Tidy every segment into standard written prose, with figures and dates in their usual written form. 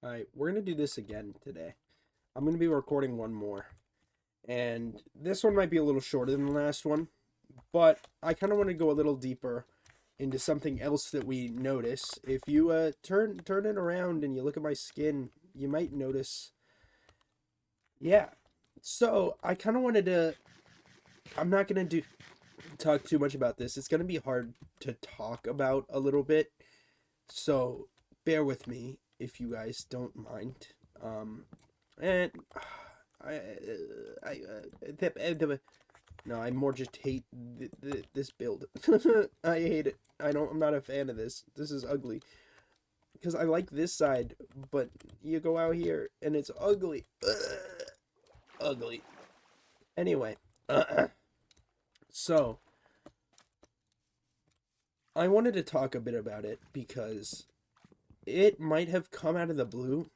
Alright, we're gonna do this again today. I'm gonna be recording one more. And this one might be a little shorter than the last one, but I kind of want to go a little deeper into something else that we notice. If you turn it around and you look at my skin, you might notice. Yeah. So I kind of wanted to. I'm not gonna do talk too much about this. It's gonna be hard to talk about a little bit, so bear with me if you guys don't mind. And I, no, I more just hate this build. I hate it. I'm not a fan of this. This is ugly. Because I like this side, but you go out here and it's ugly. Ugh, ugly. Anyway, so I wanted to talk a bit about it because it might have come out of the blue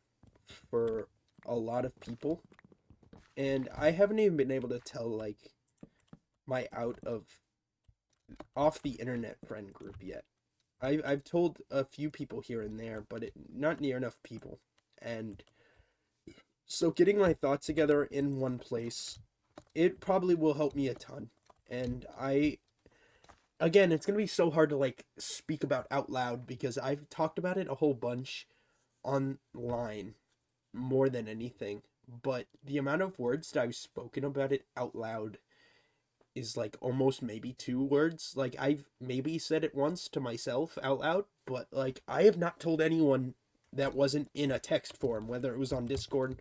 for a lot of people, and I haven't even been able to tell like my out of off the internet friend group yet. I've told a few people here and there, but not near enough people. And so getting my thoughts together in one place, it probably will help me a ton. And again, it's going to be so hard to like speak about out loud because I've talked about it a whole bunch online more than anything. But the amount of words that I've spoken about it out loud is like almost maybe 2 words. Like I've maybe said it once to myself out loud, but like I have not told anyone that wasn't in a text form, whether it was on Discord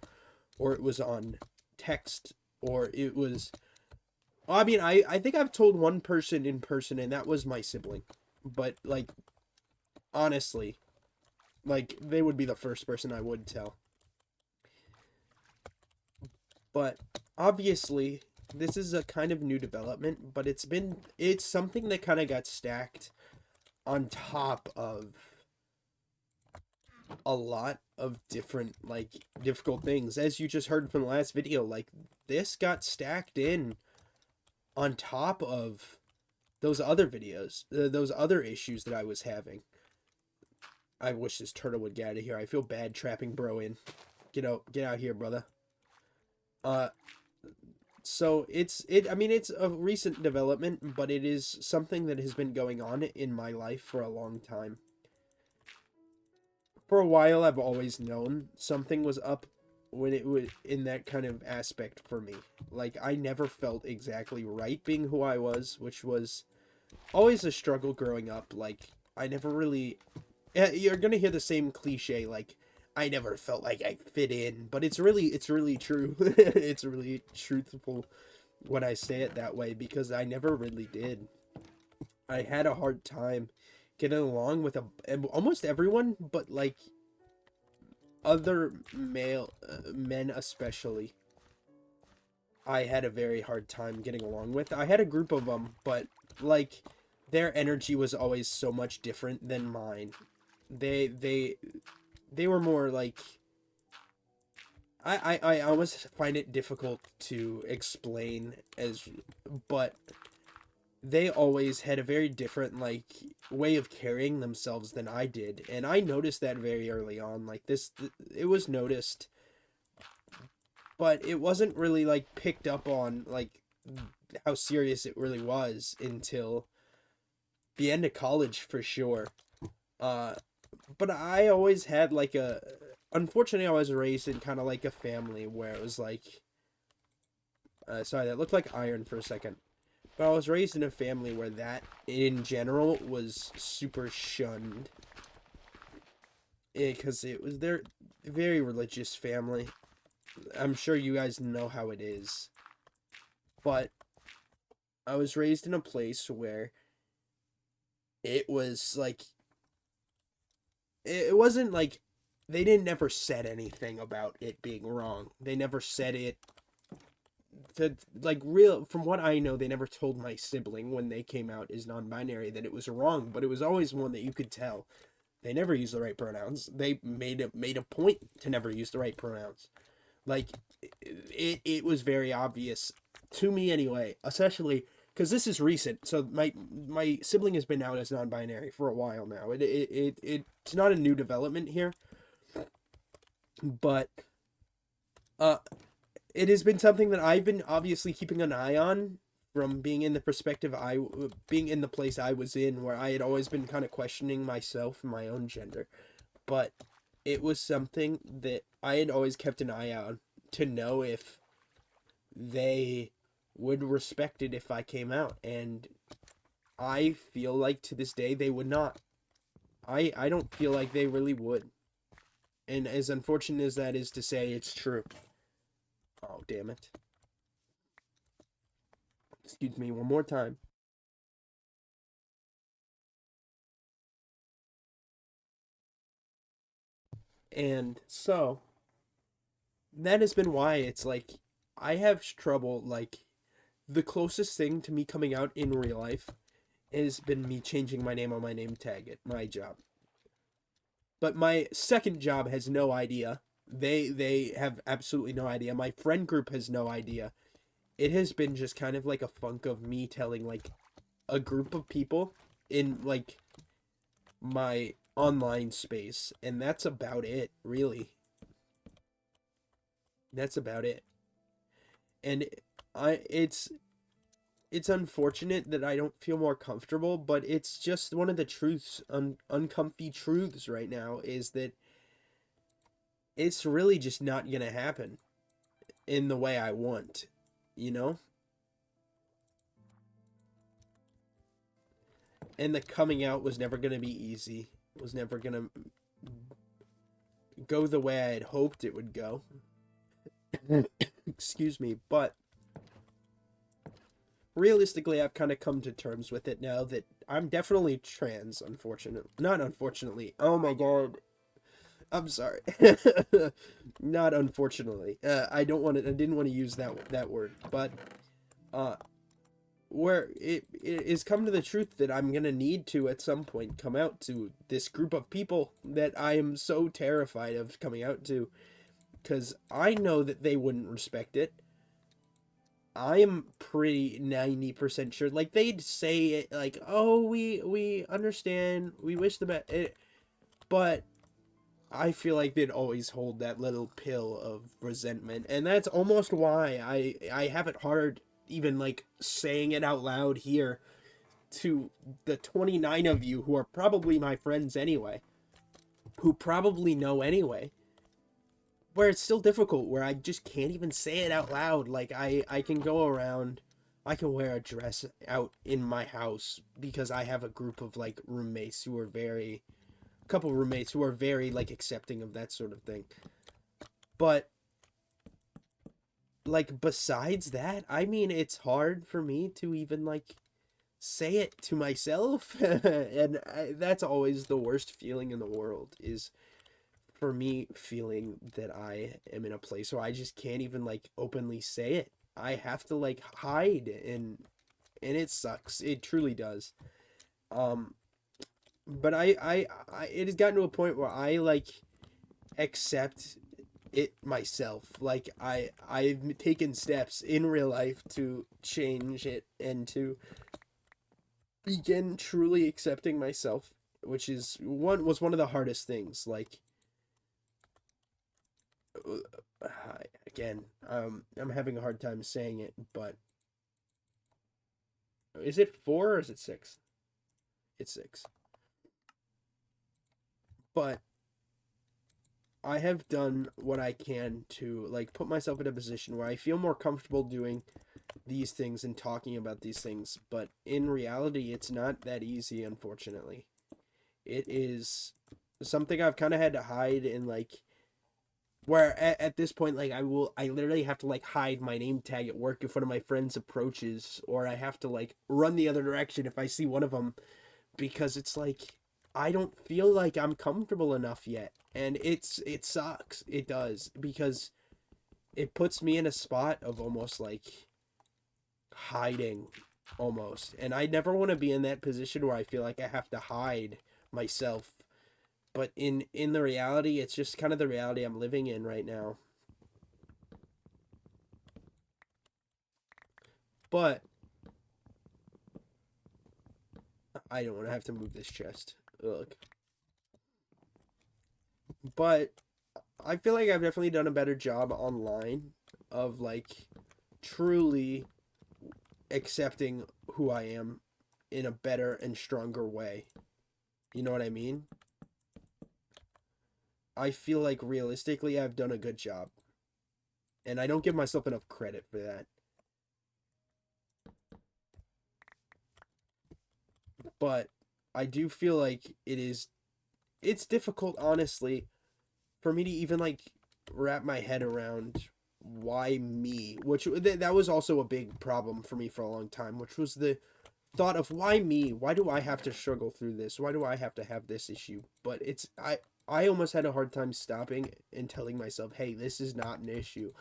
or it was on text or it was. I mean, I think I've told one person in person, and that was my sibling. But like honestly, like they would be the first person I would tell. But obviously, this is a kind of new development, but it's something that kind of got stacked on top of a lot of different like difficult things. As you just heard from the last video, like this got stacked in on top of those other videos, those other issues that I was having. I wish this turtle would get out of here. I feel bad trapping bro in. Get out here, brother. Uh, so I mean it's a recent development, but it is something that has been going on in my life for a long time. For a while I've always known something was up when it was in that kind of aspect for me. Like I never felt exactly right being who I was, which was always a struggle growing up. Like I never really you're going to hear the same cliche like I never felt like I fit in, but it's really true. It's really truthful when I say it that way because I never really did. I had a hard time getting along with almost everyone, but like other male men especially. I had a very hard time getting along with. I had a group of them, but like their energy was always so much different than mine. They were more like I almost find it difficult to explain as but they always had a very different like way of carrying themselves than I did, and I noticed that very early on. Like it was noticed, but it wasn't really like picked up on like how serious it really was until the end of college for sure. Uh, but I always had like unfortunately I was raised in kind of like a family where it was like sorry, that looked like iron for a second. But I was raised in a family where that, in general, was super shunned. Because it was their very religious family. I'm sure you guys know how it is. But I was raised in a place where it was like. It wasn't like. They didn't never said anything about it being wrong. They never said it to like real from what I know, they never told my sibling when they came out as non-binary that it was wrong, but it was always one that you could tell. They never used the right pronouns. They made a point to never use the right pronouns. Like it was very obvious to me anyway, especially because this is recent. So my sibling has been out as non-binary for a while now. It's not a new development here, But uh it has been something that I've been obviously keeping an eye on from being in the perspective being in the place I was in, where I had always been kind of questioning myself and my own gender. But it was something that I had always kept an eye on to know if they would respect it if I came out, and I feel like to this day they would not. I don't feel like they really would. And as unfortunate as that is to say, it's true. Oh, damn it. Excuse me one more time. And so that has been why it's like I have trouble, like the closest thing to me coming out in real life has been me changing my name on my name tag at my job. But my second job has no idea. They have absolutely no idea. My friend group has no idea. It has been just kind of like a funk of me telling like a group of people in like my online space, and that's about it, really. That's about it. And I it's unfortunate that I don't feel more comfortable, but it's just one of the truths, uncomfy truths right now, is that it's really just not gonna happen in the way I want, you know? And the coming out was never gonna be easy. It was never gonna go the way I had hoped it would go. Excuse me, but realistically, I've kind of come to terms with it now that I'm definitely trans, unfortunately. Not unfortunately. Oh my god. I'm sorry. Not unfortunately. I don't want to. I didn't want to use that word, but uh, where it is come to the truth that I'm gonna need to at some point come out to this group of people that I am so terrified of coming out to, because I know that they wouldn't respect it. I am pretty 90% sure. Like they'd say it like, "Oh, we understand. We wish the best," but I feel like they'd always hold that little pill of resentment, and that's almost why I have it hard even like saying it out loud here to the 29 of you who are probably my friends anyway, who probably know anyway. Where it's still difficult, where I just can't even say it out loud. Like I can go around, I can wear a dress out in my house because I have a group of like roommates who are very, a couple roommates who are very like accepting of that sort of thing. But like besides that, I mean, it's hard for me to even like say it to myself, and that's always the worst feeling in the world, is for me feeling that I am in a place where I just can't even like openly say it. I have to like hide, and it sucks. It truly does. Um but I it has gotten to a point where I like accept it myself. Like I've taken steps in real life to change it and to begin truly accepting myself, which is one of the hardest things. Like again, I'm having a hard time saying it, but is it four or is it six? It's six. But I have done what I can to like put myself in a position where I feel more comfortable doing these things and talking about these things, but in reality it's not that easy, unfortunately. It is something I've kind of had to hide, and like where at this point, like I literally have to like hide my name tag at work if one of my friends approaches, or I have to like run the other direction if I see one of them, because it's like I don't feel like I'm comfortable enough yet, and it sucks. It does, because it puts me in a spot of almost like hiding, almost, and I never want to be in that position where I feel like I have to hide myself. But in the reality, it's just kind of the reality I'm living in right now. But I don't want to have to move this chest. Ugh. But I feel like I've definitely done a better job online of like truly accepting who I am in a better and stronger way. You know what I mean? I feel like realistically I've done a good job. And I don't give myself enough credit for that. But I do feel like it's difficult honestly for me to even like wrap my head around why me, which that was also a big problem for me for a long time, which was the thought of why me? Why do I have to struggle through this? Why do I have to have this issue? But I almost had a hard time stopping and telling myself, "Hey, this is not an issue."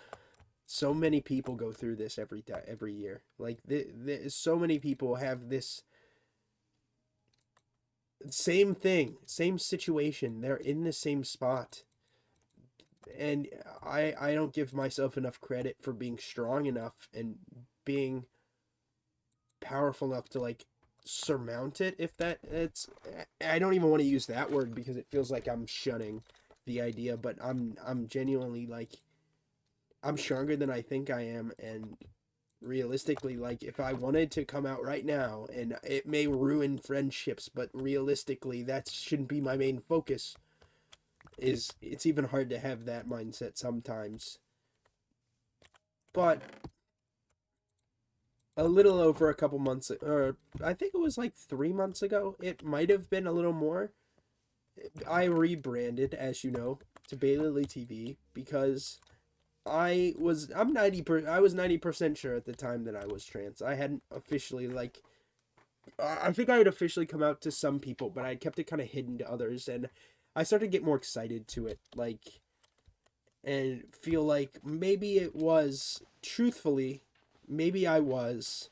So many people go through this every year. Like so many people have this same thing, same situation. They're in the same spot. And I don't give myself enough credit for being strong enough and being powerful enough to like surmount it. If that it's I don't even want to use that word because it feels like I'm shunning the idea, but I'm genuinely like I'm stronger than I think I am. And realistically, like if I wanted to come out right now, and it may ruin friendships, but realistically that shouldn't be my main focus. Is It's even hard to have that mindset sometimes. But a little over a couple months, or I think it was like 3 months ago, it might have been a little more, I rebranded, as you know, to Bailey TV because I was 90% sure at the time that I was trans. I hadn't officially like I think I had officially come out to some people, but I kept it kind of hidden to others, and I started to get more excited to it, like, and feel like maybe it was truthfully, maybe I was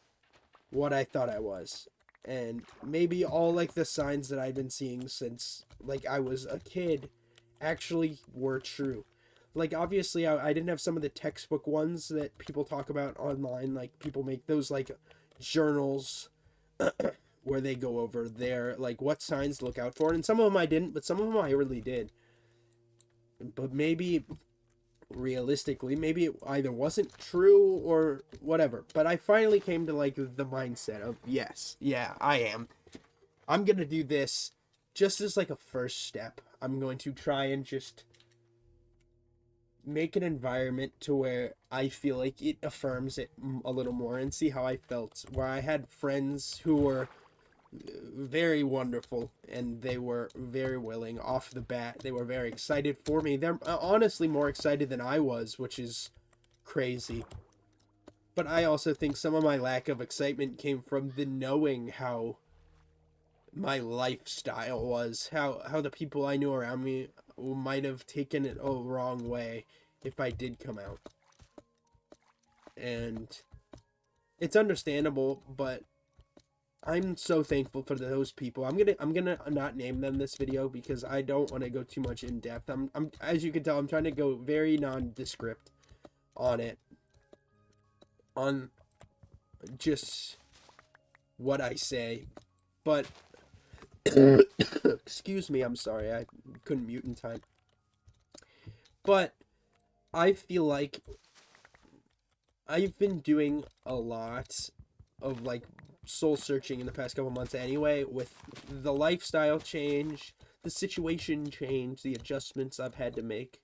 what I thought I was. And maybe all like the signs that I've been seeing since like I was a kid actually were true. Like obviously I didn't have some of the textbook ones that people talk about online. Like people make those like journals where they go over their like what signs to look out for. And some of them I didn't, but some of them I really did. But maybe realistically, maybe it either wasn't true or whatever. But I finally came to like the mindset of yes, yeah, I'm gonna do this just as like a first step. I'm going to try and just make an environment to where I feel like it affirms it a little more and see how I felt. Where I had friends who were very wonderful and they were very willing off the bat. They were very excited for me. They're honestly more excited than I was, which is crazy. But I also think some of my lack of excitement came from the knowing how my lifestyle was, how the people I knew around me might have taken it a wrong way if I did come out. And it's understandable, but I'm so thankful for those people. I'm gonna not name them this video because I don't want to go too much in depth. I'm as you can tell, I'm trying to go very nondescript on it, on just what I say. But excuse me, I'm sorry, I couldn't mute in time. But I feel like I've been doing a lot of like soul searching in the past couple months anyway, with the lifestyle change, the situation change, the adjustments I've had to make.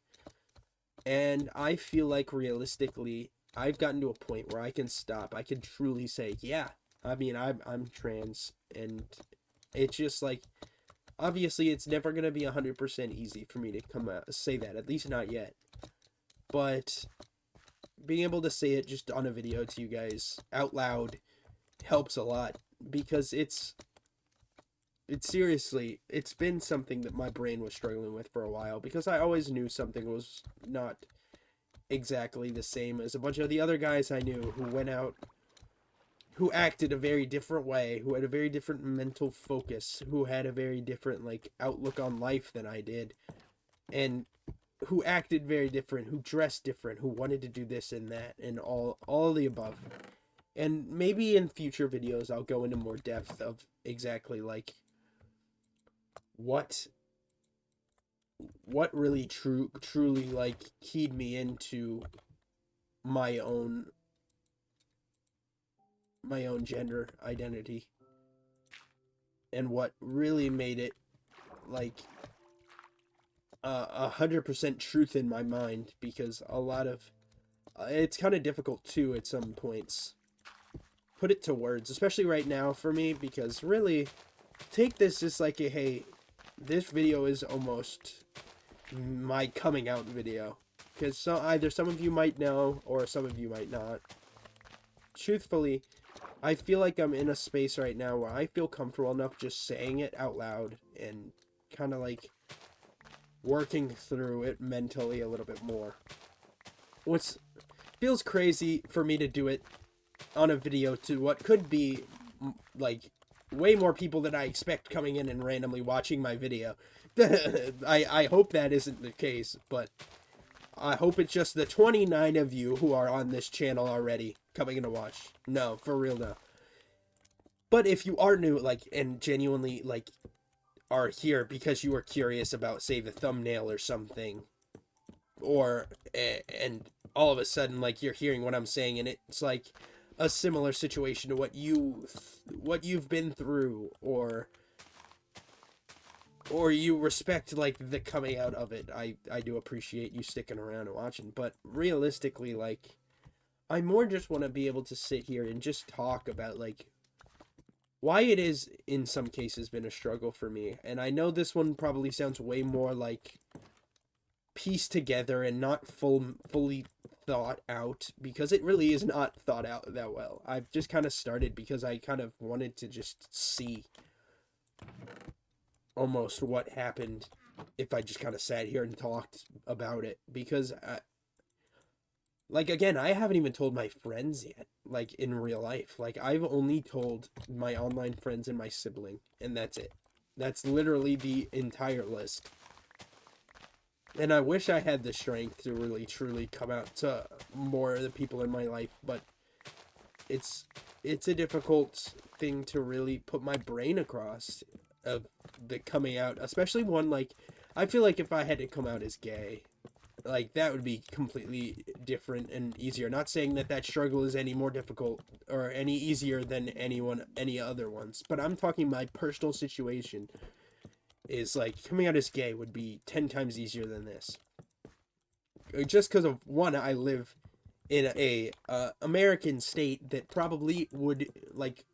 And I feel like realistically I've gotten to a point where I can stop. I can truly say, yeah, I mean I'm trans. And it's just like obviously it's never going to be 100% easy for me to come out say that, at least not yet. But being able to say it just on a video to you guys out loud helps a lot because it's seriously, it's been something that my brain was struggling with for a while because I always knew something was not exactly the same as a bunch of the other guys I knew who went out, who acted a very different way, who had a very different mental focus, who had a very different like outlook on life than I did, and who acted very different, who dressed different, who wanted to do this and that and all of the above. And maybe in future videos I'll go into more depth of exactly like what what really truly like keyed me into my own gender identity, and what really made it like 100% truth in my mind, because a lot of it's kind of difficult too at some points put it to words, especially right now for me, because really take this as like a, hey, this video is almost my coming out video, because either some of you might know or some of you might not. Truthfully, I feel like I'm in a space right now where I feel comfortable enough just saying it out loud and kind of like working through it mentally a little bit more. What's feels crazy for me to do it on a video to what could be like way more people than I expect coming in and randomly watching my video. I hope that isn't the case, but I hope it's just the 29 of you who are on this channel already coming in to watch. No, for real, no. But if you are new, like, and genuinely, like, are here because you were curious about, say, the thumbnail or something, or, and all of a sudden, like, you're hearing what I'm saying, and it's, like, a similar situation to what you've been through, or you respect like the coming out of it, I do appreciate you sticking around and watching. But realistically, like, I more just want to be able to sit here and just talk about like why it is in some cases been a struggle for me. And I know this one probably sounds way more like pieced together and not fully thought out, because it really is not thought out that well. I've just kind of started because I kind of wanted to just see almost what happened if I just kind of sat here and talked about it, because like, again, I haven't even told my friends yet, like in real life. Like, I've only told my online friends and my sibling, and that's it. That's literally the entire list. And I wish I had the strength to really truly come out to more of the people in my life, but it's a difficult thing to really put my brain across of the coming out, especially one like, I feel like if I had to come out as gay, like, that would be completely different and easier. Not saying that that struggle is any more difficult or any easier than any other ones, but I'm talking my personal situation is like coming out as gay would be 10 times easier than this. Just because of one, I live in a American state that probably would like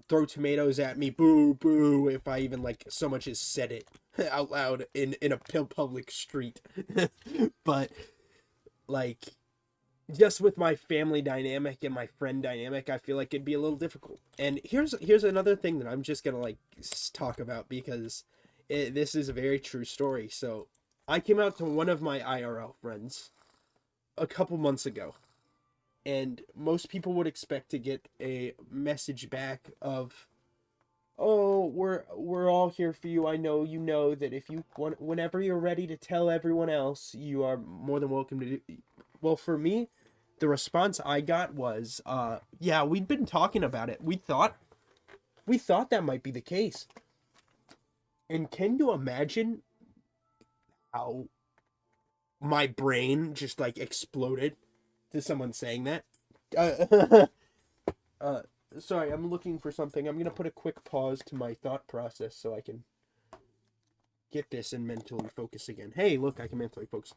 throw tomatoes at me, boo boo, if I even like so much as said it out loud in a public street. But like, just with my family dynamic and my friend dynamic, I feel like it'd be a little difficult. And here's another thing that I'm just gonna like talk about, because this is a very true story. So I came out to one of my IRL friends a couple months ago, and most people would expect to get a message back of, oh, we're all here for you. I know you know that if you want, whenever you're ready to tell everyone else, you are more than welcome to do. Well, for me, the response I got was, yeah, we'd been talking about it. We thought that might be the case. And can you imagine how my brain just like exploded to someone saying that? Uh, sorry, I'm looking for something. I'm gonna put a quick pause to my thought process so I can get this and mentally focus again. Hey, look, I can mentally focus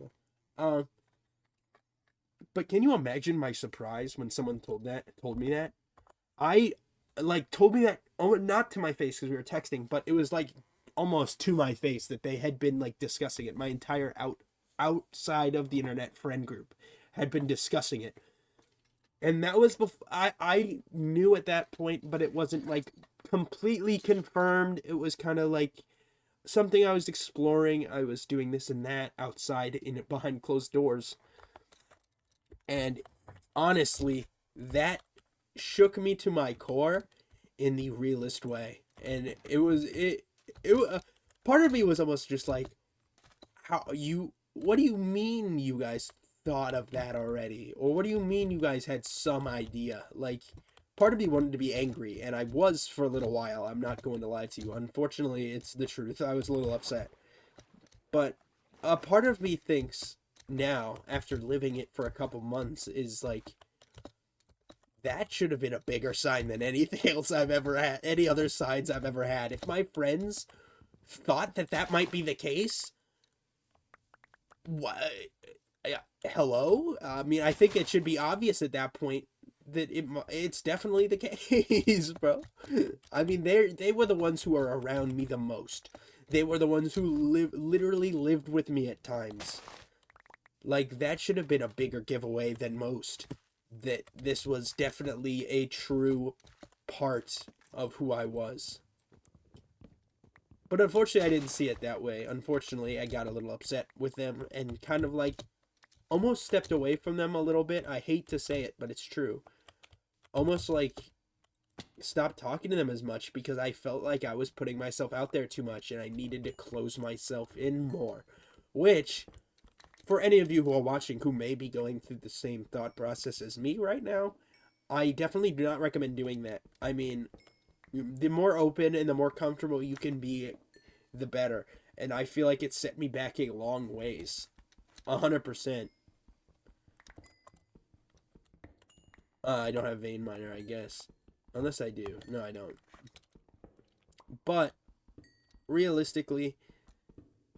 now. But can you imagine my surprise when someone told me that? I like told me that, oh, not to my face because we were texting, but it was like almost to my face that they had been like discussing it. My entire outside of the internet friend group had been discussing it. And that was before I knew at that point, but it wasn't like completely confirmed. It was kind of like something I was exploring. I was doing this and that outside in behind closed doors. And honestly, that shook me to my core in the realest way. And part of me was almost just like, what do you mean you guys thought of that already? Or what do you mean you guys had some idea? Like, part of me wanted to be angry, and I was for a little while. I'm not going to lie to you. Unfortunately, it's the truth. I was a little upset. But a part of me thinks now, after living it for a couple months, is like that should have been a bigger sign than anything else I've ever had, any other signs I've ever had. If my friends thought that that might be the case, what? Hello? I mean, I think it should be obvious at that point that it's definitely the case, bro. I mean, they were the ones who are around me the most. They were the ones who literally lived with me at times. Like, that should have been a bigger giveaway than most. That this was definitely a true part of who I was. But unfortunately, I didn't see it that way. Unfortunately, I got a little upset with them and kind of like almost stepped away from them a little bit. I hate to say it, but it's true. Almost like stopped talking to them as much because I felt like I was putting myself out there too much and I needed to close myself in more. Which, for any of you who are watching who may be going through the same thought process as me right now, I definitely do not recommend doing that. I mean, the more open and the more comfortable you can be, the better. And I feel like it set me back a long ways. 100%. I don't have vein miner, I guess. Unless I do. No, I don't. But, realistically,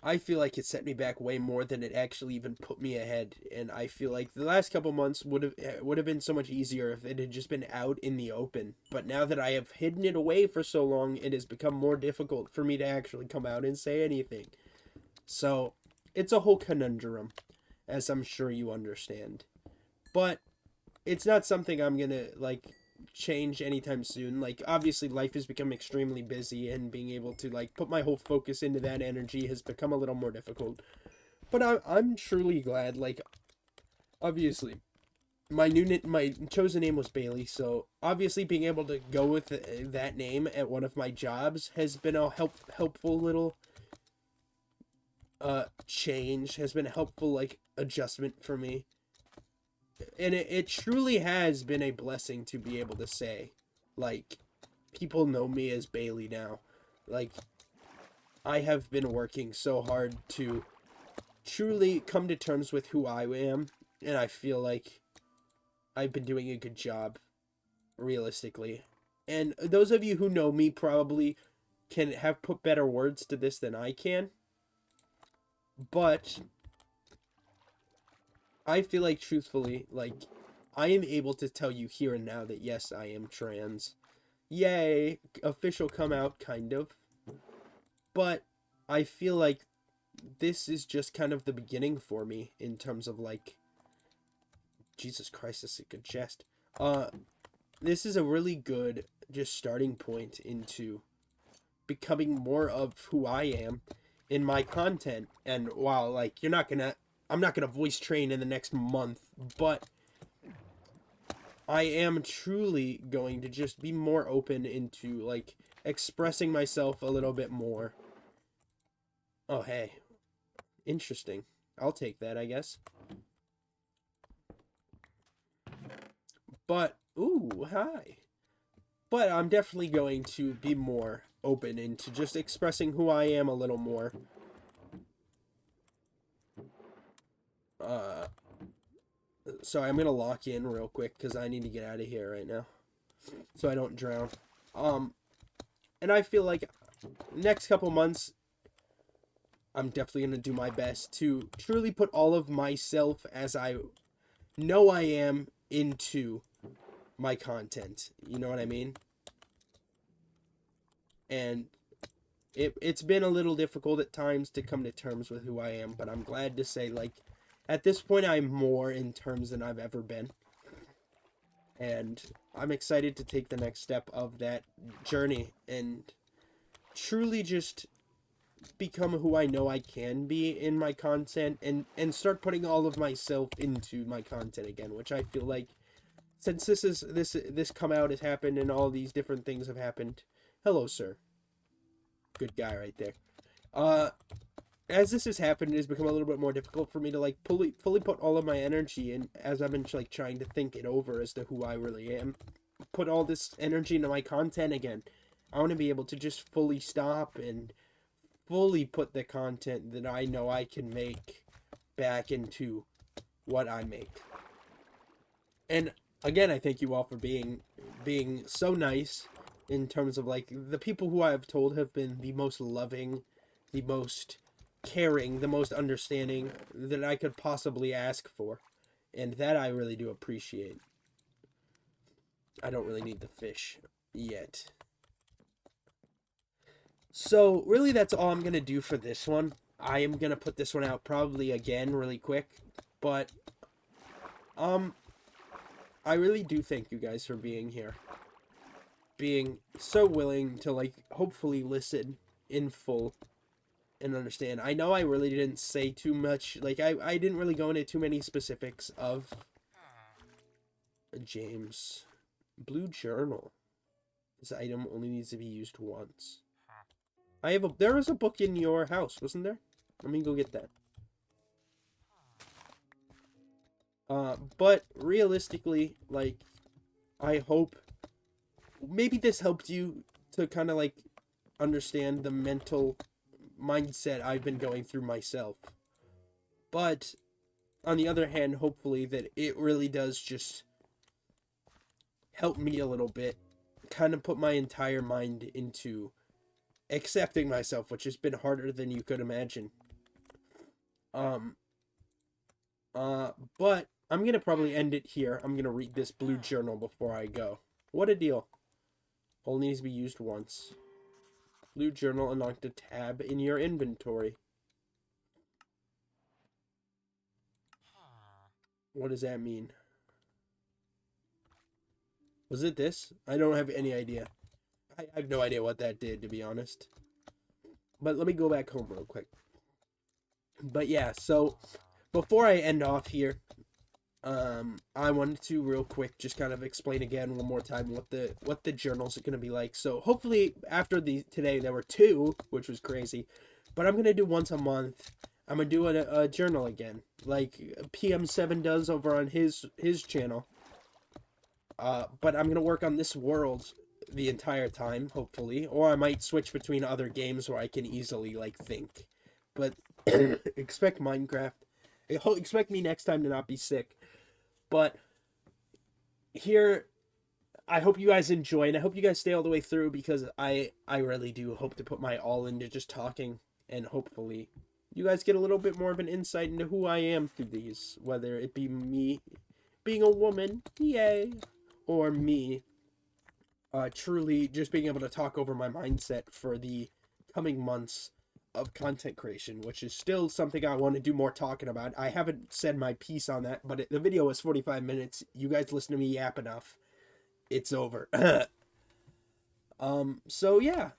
I feel like it set me back way more than it actually even put me ahead. And I feel like the last couple months would have been so much easier if it had just been out in the open. But now that I have hidden it away for so long, it has become more difficult for me to actually come out and say anything. So, it's a whole conundrum, as I'm sure you understand. But it's not something I'm gonna like change anytime soon. Like, obviously life has become extremely busy and being able to like put my whole focus into that energy has become a little more difficult. But I'm truly glad. Like, obviously my chosen name was Bailey, so obviously being able to go with that name at one of my jobs has been a helpful little change, has been a helpful like adjustment for me. And it truly has been a blessing to be able to say, like, people know me as Bailey now. Like, I have been working so hard to truly come to terms with who I am, and I feel like I've been doing a good job, realistically. And those of you who know me probably can have put better words to this than I can, but I feel like truthfully, like, I am able to tell you here and now that yes, I am trans. Yay, official come out, kind of. But I feel like this is just kind of the beginning for me in terms of like, Jesus Christ, this is a good jest. This is a really good just starting point into becoming more of who I am in my content. And while like I'm not gonna voice train in the next month, but I am truly going to just be more open into like expressing myself a little bit more. Oh, hey, interesting. I'll take that, I guess. But ooh, hi. But I'm definitely going to be more open into just expressing who I am a little more. Uh, Sorry, I'm gonna lock in real quick because I need to get out of here right now, so I don't drown. Um, and I feel like next couple months, I'm definitely gonna do my best to truly put all of myself as I know I am into my content. You know what I mean? And it's been a little difficult at times to come to terms with who I am, but I'm glad to say, like, at this point, I'm more in terms than I've ever been. And I'm excited to take the next step of that journey and truly just become who I know I can be in my content and start putting all of myself into my content again, which I feel like since this come out has happened and all these different things have happened. Hello, sir. Good guy right there. Uh as this has happened, it has become a little bit more difficult for me to like fully put all of my energy in as I've been like trying to think it over as to who I really am. Put all this energy into my content again. I want to be able to just fully stop and fully put the content that I know I can make back into what I make. And again, I thank you all for being so nice in terms of like the people who I have told have been the most loving, the most caring, the most understanding that I could possibly ask for. And that I really do appreciate. I don't really need the fish yet. So, really, that's all I'm going to do for this one. I am going to put this one out probably again really quick. But, um, I really do thank you guys for being here. Being so willing to, like, hopefully listen in full and understand. I know I really didn't say too much. Like, I didn't really go into too many specifics of James. Blue journal. This item only needs to be used once. There was a book in your house, wasn't there? Let me go get that. But realistically, like, I hope maybe this helped you to kind of like understand the mental mindset I've been going through myself. But on the other hand, hopefully that it really does just help me a little bit, kind of put my entire mind into accepting myself, which has been harder than you could imagine. But I'm gonna probably end it here. I'm gonna read this blue journal before I go. What a deal. Only needs to be used once. Blue journal unlocked a tab in your inventory. What does that mean? Was it this? I don't have any idea. I have no idea what that did, to be honest. But let me go back home real quick. But yeah, so before I end off here, I wanted to real quick just kind of explain again one more time what the journals are gonna be like. So hopefully after today there were two, which was crazy, but I'm gonna do once a month. I'm gonna do a journal again, like PM7 does over on his channel. But I'm gonna work on this world the entire time, hopefully, or I might switch between other games where I can easily like think. But expect Minecraft. Expect me next time to not be sick. But here, I hope you guys enjoy, and I hope you guys stay all the way through because I really do hope to put my all into just talking, and hopefully you guys get a little bit more of an insight into who I am through these, whether it be me being a woman, yay, or me truly just being able to talk over my mindset for the coming months of content creation, which is still something I want to do more talking about. I haven't said my piece on that, but the video is 45 minutes. You guys listen to me yap enough. It's over. So yeah,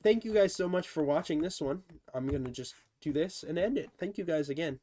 thank you guys so much for watching this one. I'm gonna just do this and end it. Thank you guys again.